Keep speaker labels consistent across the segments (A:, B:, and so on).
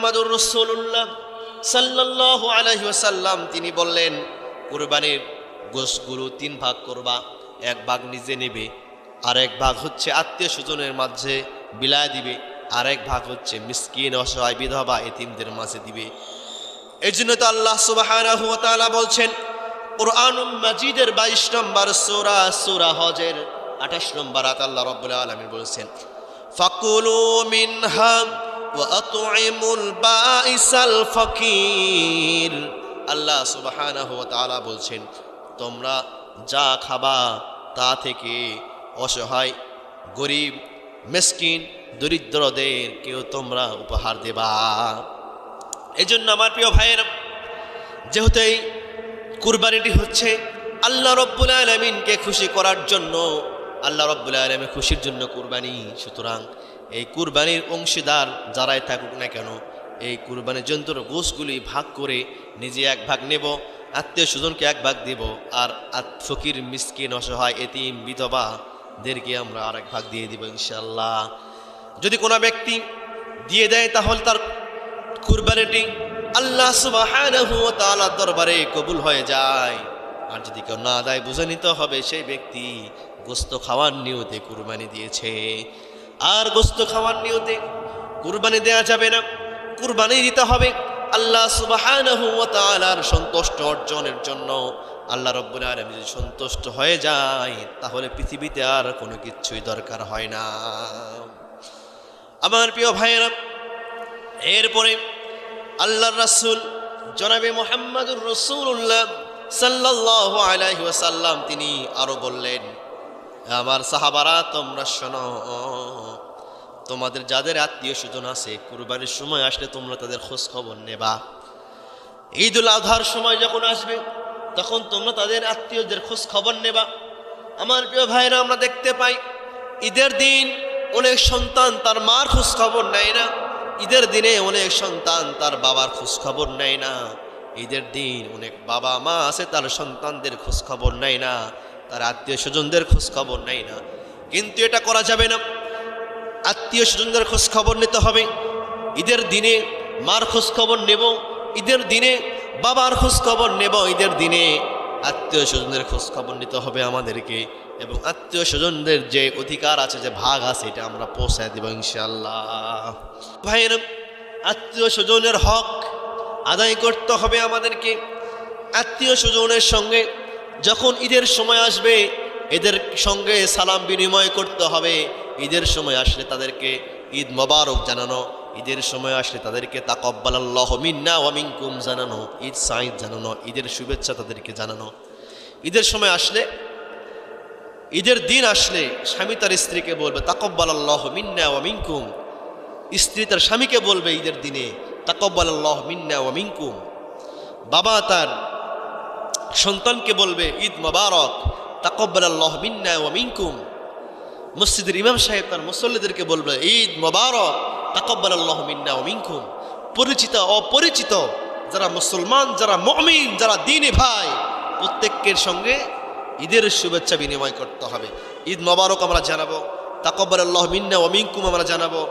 A: মুহাম্মাদুর রাসূলুল্লাহ সাল্লাল্লাহু আলাইহি ওয়াসাল্লাম তিনি বললেন, কুরবানির গোশতগুলো 3 ভাগ করবা। 1 ভাগ নিজে নেবে, আর 1 ভাগ হচ্ছে আত্মীয় স্বজনের মাঝে বিলায় দিবে, আর 1 ভাগ হচ্ছে মিসকিন, অসহায়, বিধবা, এতিমদের মাঝে দিবে। এই জন্য তো আল্লাহ সুবহানাহু ওয়া তাআলা বলছেন কুরআনুল মাজিদের 22 নম্বর সূরা, সূরা হজের 28 নম্বর আয়াত আল্লাহ রাব্বুল আলামিন বলেছেন, ফাকুলু মিনহা ওয়া আত'ইমুল বাঈসাল ফাকির। আল্লাহ সুবহানাহু ওয়া তাআলা বলছেন, তোমরা যা খাবা তা থেকে অসহায়, গরিব, মিসকিন, দরিদ্রদের কেউ তোমরা উপহার দেবা। এজন্য আমার প্রিয় ভাইয়েরা, যেহেতু এই কুরবানিটি হচ্ছে আল্লাহ রাব্বুল আলামিনকে খুশি করার জন্য, আল্লাহ রাব্বুল আলামিনের খুশির জন্য কুরবানি, সুতরাং এই কুরবানির অংশীদার যারাই থাকুক না কেন, এই কুরবানির জন্তুর গোশতগুলি ভাগ করে নিজে 1 ভাগ নেব, আত্মীয় স্বজনকে 1 ভাগ দেব, আর ফকির, মিসকিন, অসহায়, এতিম, বিধবাদেরকে আমরা আর 1 ভাগ দিয়ে দিব ইনশাআল্লাহ। যদি কোনো ব্যক্তি দিয়ে দেয় তাহলে তার কুরবানিটি আল্লাহ সুবহানাহু ওয়া তাআলার দরবারে কবুল হয়ে যায়। আর যদি কেউ না দেয়, বুঝে নিতে হবে সেই ব্যক্তি গোশত খাওয়ার নিয়তে কুরবানি দিয়েছে। আর গোশত খাওয়ার নিয়তে কুরবানি দেয়া যাবে না, কুরবানি দিতে হবে আল্লাহ সুবহানাহু ওয়া তাআলার সন্তুষ্ট অর্জনের জন্য। আল্লাহ রাব্বুল আলামিন যদি সন্তুষ্ট হয়ে যায় তাহলে পৃথিবীতে আর কোনো কিছুই দরকার হয় না। আমার প্রিয় ভাইয়েরা, এরপরে আল্লাহর রাসূল জনাবে মুহাম্মাদুর রাসূলুল্লাহ সাল্লাল্লাহু আলাইহি ওয়াসাল্লাম তিনি আরো বললেন, আমার সাহাবারা তোমরা শোনো, তোমাদের যাদের আত্মীয় স্বজন আছে কুরবানির সময় আসলে তোমরা তাদের খোঁজ খবর নেবা। ঈদুল আজহার সময় যখন আসবে তখন তোমরা তাদের আত্মীয়দের খোঁজ খবর নেবা। আমার প্রিয় ভাইরা, আমরা দেখতে পাই ঈদের দিন অনেক সন্তান তার মার খোঁজ খবর নেয় না, ঈদের দিনে অনেক সন্তান তার বাবার খোঁজ খবর নেয় না, ঈদের দিন অনেক বাবা মা আছে তার সন্তানদের খোঁজ খবর নেয় না, তার আত্মীয় স্বজনদের খোঁজ খবর নেয় না। কিন্তু এটা করা যাবে না, আত্মীয় স্বজনদের খোঁজ খবর নিতে হবে। ঈদের দিনে মার খোঁজ খবর নেব, ঈদের দিনে বাবার খোঁজ খবর নেব, ঈদের দিনে আত্মীয় স্বজনদের খোঁজ খবর নিতে হবে আমাদেরকে, এবং আত্মীয় স্বজনদের যে অধিকার আছে, যে ভাগ আছে, এটা আমরা পৌঁছায় দেব ইনশাআল্লাহ। ভাইয়ের, আত্মীয় স্বজনের হক আদায় করতে হবে আমাদেরকে। আত্মীয় স্বজনের সঙ্গে যখন ঈদের সময় আসবে এদের সঙ্গে সালাম বিনিময় করতে হবে। ঈদের সময় আসলে তাদেরকে ঈদ মোবারক জানানো, ঈদের সময় আসলে তাদেরকে তাকাব্বালাল্লাহু মিন্না ওয়া মিনকুম জানানো, ঈদ সাঈদ জানানো, ঈদের শুভেচ্ছা তাদেরকে জানানো। ঈদের সময় আসলে, ঈদের দিন আসলে স্বামী তার স্ত্রীকে বলবে তাকাব্বালাল্লাহু মিন্না ওয়া মিনকুম, স্ত্রী তার স্বামীকে বলবে ঈদের দিনে তাকাব্বালাল্লাহু মিন্না ওয়া মিনকুম, বাবা তার সন্তানকে বলবে ঈদ মোবারক, তাকাব্বালাল্লাহু মিন্না ওয়া মিনকুম। মসজিদের ইমাম সাহেব তার মুসল্লিদেরকে বলবে ঈদ মোবারক, তাকাব্বালাল্লাহু মিন্না ওয়া মিনকুম। পরিচিত অপরিচিত যারা মুসলমান, যারা মুমিন, যারা দ্বীনি ভাই, প্রত্যেকের সঙ্গে ঈদের শুভেচ্ছা বিনিময় করতে হবে। ঈদ মোবারক আমরা জানাবো, তাকাব্বালাল্লাহু মিন্না ওয়া মিনকুম আমরা জানাবো,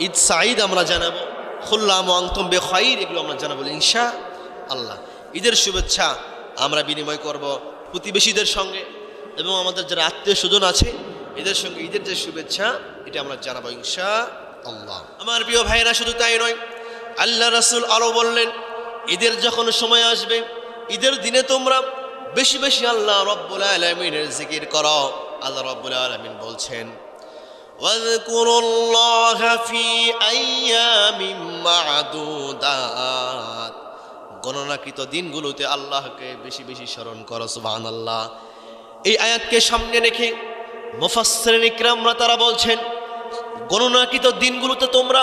A: ঈদ সাঈদ আমরা জানাবো, কুল্লু আম ওয়া আনতুম বিখাইর, এগুলো আমরা জানাবো ইনশাআল্লাহ। ঈদের শুভেচ্ছা আমরা বিনিময় করব প্রতিবেশীদের সঙ্গে, এবং আমাদের যারা আত্মীয় স্বজন আছে এদের সঙ্গে ঈদের যে শুভেচ্ছা এটা আমরা জানাবো ইনশাআল্লাহ। আমার প্রিয় ভাইরা, শুধু তাই নয়, আল্লাহ রাসূল আরো বললেন, ঈদের যখন সময় আসবে ঈদের দিনে তোমরা বেশি বেশি আল্লাহ রাব্বুল আলামিনের জিকির করো। আল্লাহ রাব্বুল আলামিন বলছেন, ওয়াযকুরুল্লাহা ফি আইয়ামিম মা'দুদাত, গণনাকৃত দিনগুলোতে আল্লাহকে বেশি বেশি স্মরণ করো। সুবহানাল্লাহ। এই আয়াতকে সামনে রেখে মুফাসসিরিন ইকরামরা তারা বলছেন, গণনাকৃত দিনগুলোতে তোমরা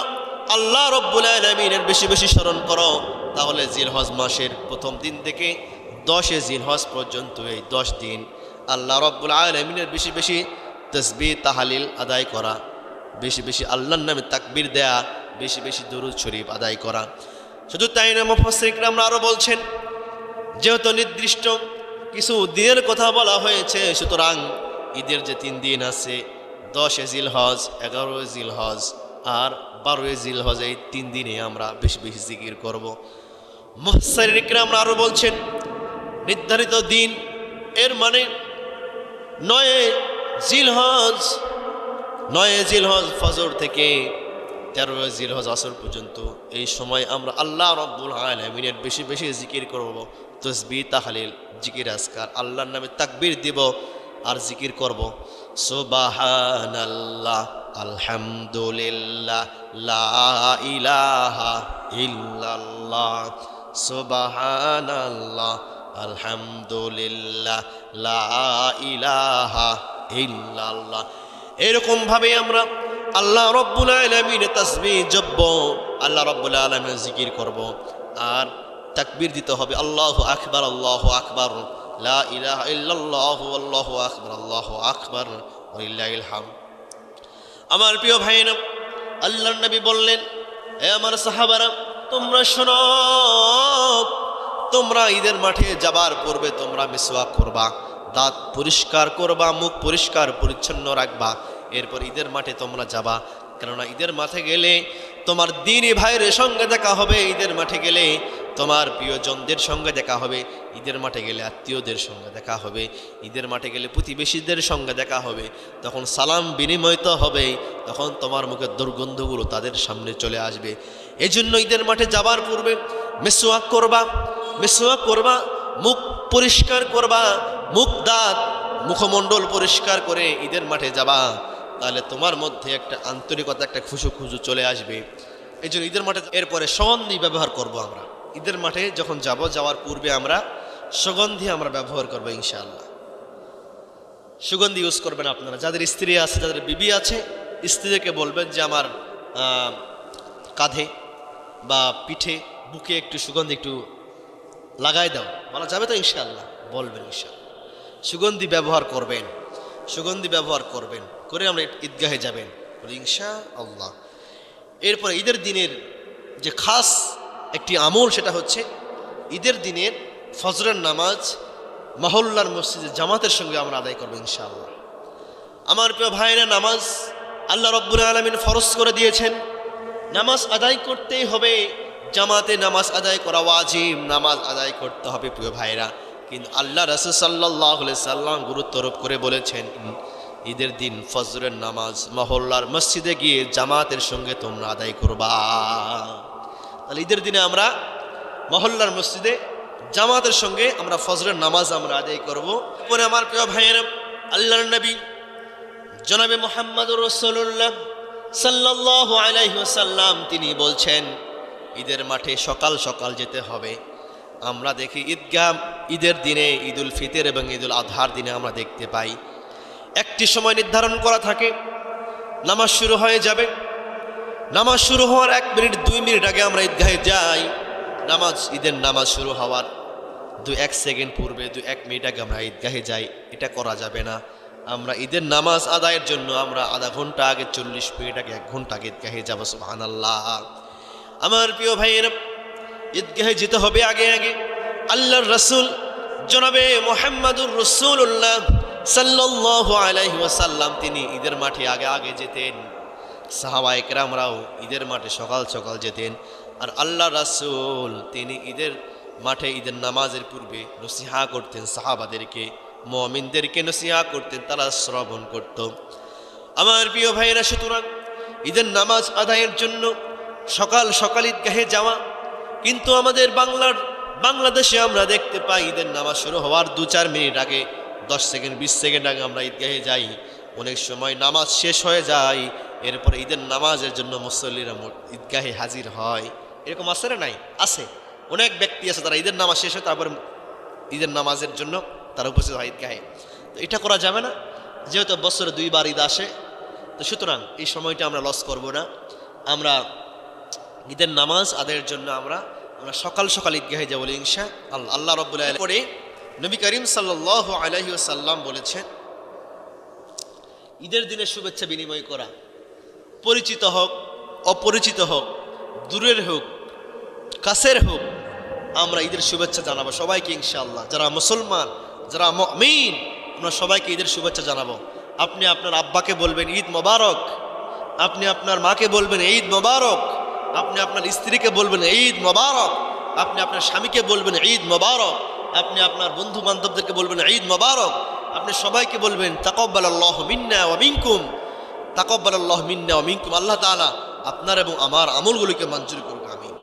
A: আল্লাহ রাব্বুল আলামিনের বেশি বেশি স্মরণ করো, তাহলে জিলহজ মাসের প্রথম দিন থেকে 10 জিলহজ পর্যন্ত এই 10 দিন আল্লাহ রাব্বুল আলামিনের বেশি বেশি তাসবিহ তাহলিল আদায় করা, বেশি বেশি আল্লাহর নামে তাকবীর দেয়া, বেশি বেশি দুরূদ শরীফ আদায় করা। শুধু তাই না, মুফাসসিরিন ইকরামরা আরো বলছেন, যেহেতু নির্দিষ্ট কিছু দিনের কথা বলা হয়েছে, সুতরাং ঈদের যে 3 দিন আছে, 10 জিলহজ, 11 জিলহজ আর 12 জিলহজ এই 3 দিনে আমরা বেশি বেশি জিকির করব। মুফাসসিরিন کرام আরো বলছেন নির্ধারিত দিন এর মানে 9 জিলহজ ফজর থেকে 13 জিলহজ আসর পর্যন্ত এই সময় আমরা আল্লাহ রাব্বুল আলামিনের বেশি বেশি জিকির করব। তাসবিহ তাহলিল জিকির আজকার আল্লাহর নামে তাকবীর দিব আর জিকির করব। সুবহানাল্লাহ আলহামদুলিল্লাহ লা ইলাহা ইল্লাল্লাহ সুবহানাল্লাহ আলহামদুলিল্লাহ লা ইলাহা ইল্লাল্লাহ। এরকম ভাবে আমরা আল্লাহ রাব্বুল আলামিনের তাসবিহ জপব, আল্লাহ রাব্বুল আলামিনের জিকির করব আর তাকবীর দিতে হবে আল্লাহু আকবার আল্লাহু আকবার লা ইলাহা ইল্লাল্লাহ আল্লাহু আকবার ওয়ালিল্লাহিল হামদ। আমার প্রিয় ভাইরা, আল্লাহর নবী বললেন, হে আমার সাহাবারা, তোমরা শোনো, তোমরা ঈদের মাঠে যাবার পূর্বে তোমরা মিসওয়াক করবা, দাঁত পরিষ্কার করবা, মুখ পরিষ্কার পরিচ্ছন্ন রাখবা, এরপর ঈদের মাঠে তোমরা যাবা। কেননা ঈদের মাঠে গেলে তোমার দ্বীনি ভাইয়ের সঙ্গে দেখা হবে, ঈদের মাঠে গেলে তোমার প্রিয়জনদের সঙ্গে দেখা হবে, ঈদের মাঠে গেলে আত্মীয়দের সঙ্গে দেখা হবে, ঈদের মাঠে গেলে প্রতিবেশীদের সঙ্গে দেখা হবে। তখন সালাম বিনিময় তো হবে, তখন তোমার মুখের দুর্গন্ধগুলো তাদের সামনে চলে আসবে। এই জন্য ঈদের মাঠে যাবার পূর্বে মিসওয়াক করবা, মুখ পরিষ্কার করবা, মুখ দাঁত মুখমণ্ডল পরিষ্কার করে ঈদের মাঠে যাবা। তাহলে তোমার মধ্যে একটা আন্তরিকতা, একটা খুশু চলে আসবে। এই জন্য ঈদের মাঠে এরপরে সুগন্ধি ব্যবহার করব। আমরা ঈদের মাঠে যখন যাওয়ার পূর্বে আমরা সুগন্ধি আমরা ব্যবহার করবো ইনশাআল্লাহ। সুগন্ধি ইউজ করবেন আপনারা, যাদের স্ত্রী আছে, যাদের বিবি আছে, স্ত্রীদেরকে বলবেন যে আমার কাঁধে বা পিঠে বুকে একটু সুগন্ধি একটু লাগাই দাও, বলা যাবে তো ইনশাআল্লাহ? বলবেন ইনশাআল্লাহ। সুগন্ধি ব্যবহার করবেন করে আমরা ঈদগাহে যাবেন বলি ইনশাআল্লাহ। এরপরে ঈদের দিনের যে খাস একটি আমল, সেটা হচ্ছে ঈদের দিনের ফজরের নামাজ মহল্লার মসজিদে জামাতের সঙ্গে আমরা আদায় করবো ইনশাআল্লাহ। আমার প্রিয় ভাইরা, নামাজ আল্লাহ রাব্বুল আলামিন ফরজ করে দিয়েছেন, নামাজ আদায় করতেই হবে, জামাতে নামাজ আদায় করা ওয়াজিব, নামাজ আদায় করতে হবে প্রিয় ভাইরা। কিন্তু আল্লাহ রাসূল সাল্লাল্লাহু আলাইহি সাল্লাম গুরুত্ব আরোপ করে বলেছেন, ঈদের দিন ফজরের নামাজ মহল্লার মসজিদে গিয়ে জামাতের সঙ্গে তোমরা আদায় করবা। তাহলে ঈদের দিনে আমরা মহল্লার মসজিদে জামাতের সঙ্গে আমরা ফজরের নামাজ আমরা আদায় করব। পরে আমার প্রিয় ভাইয়েরা, আল্লাহর নবী জনাবে মুহাম্মদুর রাসূলুল্লাহ সাল্লাল্লাহু আলাইহি ওয়াসাল্লাম তিনি বলছেন, ঈদের মাঠে সকাল সকাল যেতে হবে। আমরা দেখি ঈদগাহ ঈদের দিনে, ঈদুল ফিতর এবং ঈদুল আজহার দিনে আমরা দেখতে পাই একটি সময় নির্ধারণ করা থাকে, নামাজ শুরু হয়ে যাবে, নামাজ শুরু হওয়ার 1 মিনিট 2 মিনিট আগে আমরা ঈদগাহে যাই। ঈদের নামাজ শুরু হওয়ার 1 সেকেন্ড পূর্বে 1 মিনিট আগে আমরা ঈদগাহে যাই। এটা করা যাবে না। আমরা ঈদের নামাজ আদায়ের জন্য আমরা আধা ঘন্টা আগে, 40 মিনিট আগে, 1 ঘন্টা আগে ঈদগাহে যাব। সুবহানাল্লাহ। আমার প্রিয় ভাইয়েরা, ঈদগাহে যেতে হবে আগে আগে। আল্লাহর রাসূল জনাবে মুহাম্মদুর রাসূলুল্লাহ সাল্লাল্লাহু আলাইহি ওয়াসাল্লাম তিনি ঈদের মাঠে আগে আগে যেতেন। সাহাবায়ে কেরামরাও ঈদের মাঠে সকাল সকাল যেতেন। আর আল্লাহ রাসূল তিনি ঈদের মাঠে ঈদের নামাজের পূর্বে নসিহা করতেন, সাহাবাদেরকে, মুমিনদেরকে নসিহা করতেন, তারা শ্রবণ করত। আমার প্রিয় ভাইয়েরা, সুতরাং ঈদের নামাজ আদায়ের জন্য সকাল সকাল ঈদগাহে যাওয়া। কিন্তু আমাদের বাংলাদেশে আমরা দেখতে পাই ঈদের নামাজ শুরু হওয়ার 2-4 মিনিট আগে, 10 সেকেন্ড 20 সেকেন্ড আগে আমরা ঈদগাহে যাই। অনেক সময় নামাজ শেষ হয়ে যায়, এরপরে ঈদের নামাজের জন্য মুসল্লিরা ঈদগাহে হাজির হয়। এরকম আছে না? নাই? আছে। অনেক ব্যক্তি আছে তারা ঈদের নামাজ শেষ হয় তারপর ঈদের নামাজের জন্য তারা উপস্থিত হয় ঈদগাহে। তো এটা করা যাবে না, যেহেতু বছরে 2 বার ঈদ আসে। তো সুতরাং এই সময়টা আমরা লস করব না। আমরা ঈদের নামাজ আদায়ের জন্য আমরা সকাল সকাল ঈদগাহে যাব ইনশাআল্লাহ। আল্লাহ রাব্বুল আলামিন পরে নবী করিম সাল্লাল্লাহু আলাইহি ওয়াসাল্লাম বলেছেন, ঈদের দিনে শুভেচ্ছা বিনিময় করা, পরিচিত হোক অপরিচিত হোক, দূরের হোক কাছের হোক, আমরা ঈদের শুভেচ্ছা জানাবো সবাইকে ইনশাআল্লাহ। যারা মুসলমান, যারা মুমিন, আমরা সবাইকে ঈদের শুভেচ্ছা জানাবো। আপনি আপনার আব্বাকে বলবেন ঈদ মোবারক, আপনি আপনার মাকে বলবেন ঈদ মোবারক, আপনি আপনার স্ত্রীকে বলবেন ঈদ মোবারক, আপনি আপনার স্বামীকে বলবেন ঈদ মোবারক, আপনি আপনার বন্ধু বান্ধবদেরকে বলবেন ঈদ মোবারক, আপনি সবাইকে বলবেন তাকাব্বালাল্লাহু মিন্না ওয়া মিনকুম, তাকাব্বালাল্লাহু মিন্না ওয়া মিনকুম। আল্লাহ তাআলা আপনার এবং আমার আমলগুলিকে মঞ্জুর করুন।